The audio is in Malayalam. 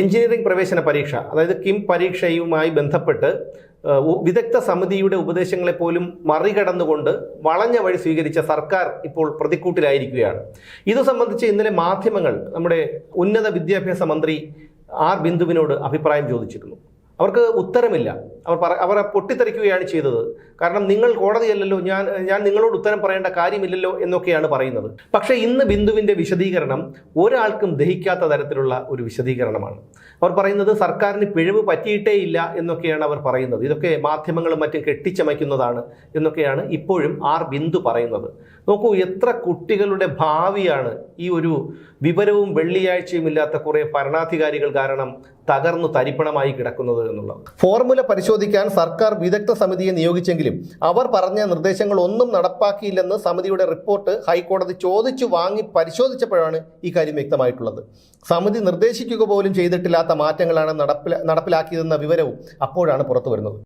എഞ്ചിനീയറിംഗ് പ്രവേശന പരീക്ഷ അതായത് കിം പരീക്ഷയുമായി ബന്ധപ്പെട്ട് വിദഗ്ധ സമിതിയുടെ ഉപദേശങ്ങളെ പോലും മറികടന്നുകൊണ്ട് വളഞ്ഞ വഴി സ്വീകരിച്ച സർക്കാർ ഇപ്പോൾ പ്രതിക്കൂട്ടിലായിരിക്കുകയാണ്. ഇത് സംബന്ധിച്ച് ഇന്നലെ മാധ്യമങ്ങൾ നമ്മുടെ ഉന്നത വിദ്യാഭ്യാസ മന്ത്രി ആർ ബിന്ദുവിനോട് അഭിപ്രായം ചോദിച്ചിരുന്നു. അവർക്ക് ഉത്തരമില്ല. അവർ പൊട്ടിത്തെറിക്കുകയാണ് ചെയ്തത്. കാരണം നിങ്ങൾ കോടതിയല്ലല്ലോ, ഞാൻ നിങ്ങളോട് ഉത്തരം പറയേണ്ട കാര്യമില്ലല്ലോ എന്നൊക്കെയാണ് പറയുന്നത്. പക്ഷേ ഇന്ന് ബിന്ദുവിൻ്റെ വിശദീകരണം ഒരാൾക്കും ദഹിക്കാത്ത തരത്തിലുള്ള ഒരു വിശദീകരണമാണ്. അവർ പറയുന്നത് സർക്കാരിന് പിഴവ് പറ്റിയിട്ടേ ഇല്ല എന്നൊക്കെയാണ് അവർ പറയുന്നത്. ഇതൊക്കെ മാധ്യമങ്ങളും മറ്റും കെട്ടിച്ചമയ്ക്കുന്നതാണ് എന്നൊക്കെയാണ് ഇപ്പോഴും ആർ ബിന്ദു പറയുന്നത്. നോക്കൂ, എത്ര കുട്ടികളുടെ ഭാവിയാണ് ഈ ഒരു വിവരവും വെള്ളിയാഴ്ചയും ഇല്ലാത്ത കുറേ ഭരണാധികാരികൾ കാരണം തകർന്നു തരിപ്പണമായി കിടക്കുന്നത് എന്നുള്ളത്. ഫോർമുല പരിശോധിക്കാൻ സർക്കാർ വിദഗ്ധ സമിതിയെ നിയോഗിച്ചെങ്കിലും അവർ പറഞ്ഞ നിർദ്ദേശങ്ങൾ ഒന്നും നടപ്പാക്കിയില്ലെന്ന് സമിതിയുടെ റിപ്പോർട്ട് ഹൈക്കോടതി ചോദിച്ചു വാങ്ങി പരിശോധിച്ചപ്പോഴാണ് ഈ കാര്യം വ്യക്തമായിട്ടുള്ളത്. സമിതി നിർദ്ദേശിക്കുക പോലും ചെയ്തിട്ടില്ലാത്ത മാറ്റങ്ങളാണ് നടപ്പിലാക്കിയതെന്ന വിവരവും അപ്പോഴാണ് പുറത്തു വരുന്നത്.